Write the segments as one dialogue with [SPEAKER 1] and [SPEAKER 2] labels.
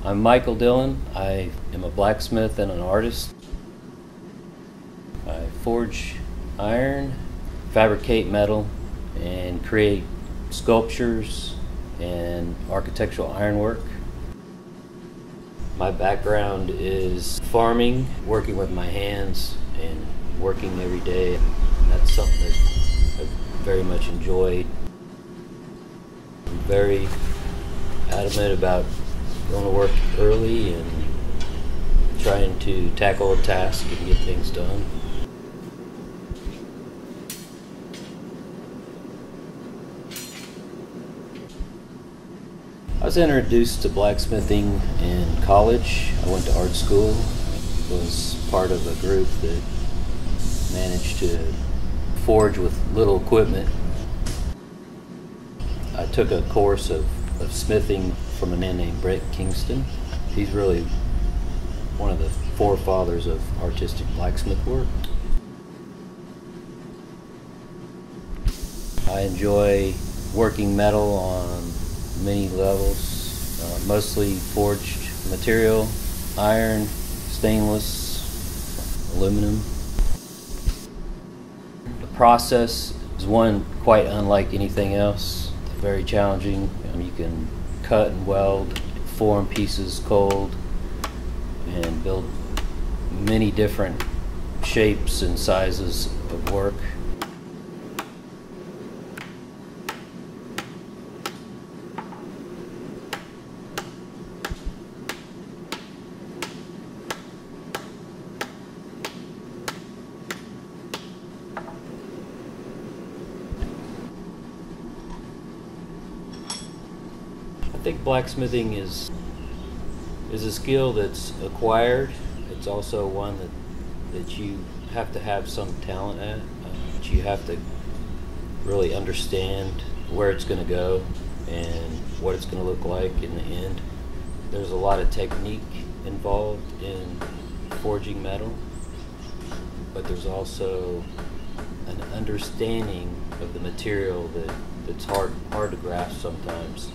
[SPEAKER 1] I'm Michael Dillon. I am a blacksmith and an artist. I forge iron, fabricate metal, and create sculptures and architectural ironwork. My background is farming, working with my hands and working every day. And that's something that I very much enjoy. I'm very adamant about going to work early and trying to tackle a task and get things done. I was introduced to blacksmithing in college. I went to art school. I was part of a group that managed to forge with little equipment. I took a course of smithing from a man named Brett Kingston. He's really one of the forefathers of artistic blacksmith work. I enjoy working metal on many levels, mostly forged material, iron, stainless, aluminum. The process is one quite unlike anything else. It's very challenging. You can cut and weld, form pieces cold, and build many different shapes and sizes of work. I think blacksmithing is a skill that's acquired. It's also one that you have to have some talent at. That you have to really understand where it's going to go and what it's going to look like in the end. There's a lot of technique involved in forging metal, but there's also an understanding of the material that's hard to grasp sometimes.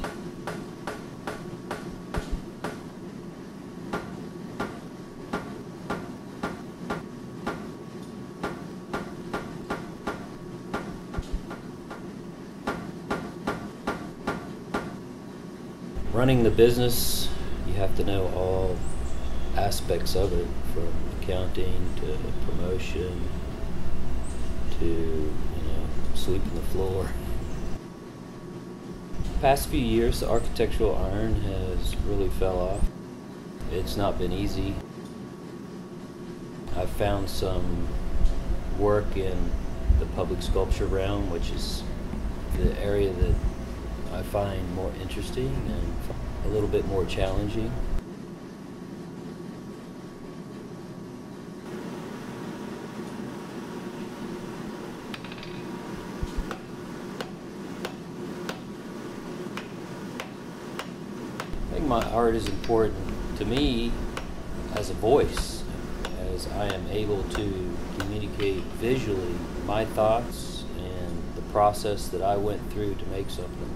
[SPEAKER 1] Running the business, you have to know all aspects of it, from accounting to promotion to sweeping the floor. The past few years, the architectural iron has really fell off. It's not been easy. I've found some work in the public sculpture realm, which is the area that I find more interesting and a little bit more challenging. I think my art is important to me as a voice, as I am able to communicate visually my thoughts and the process that I went through to make something.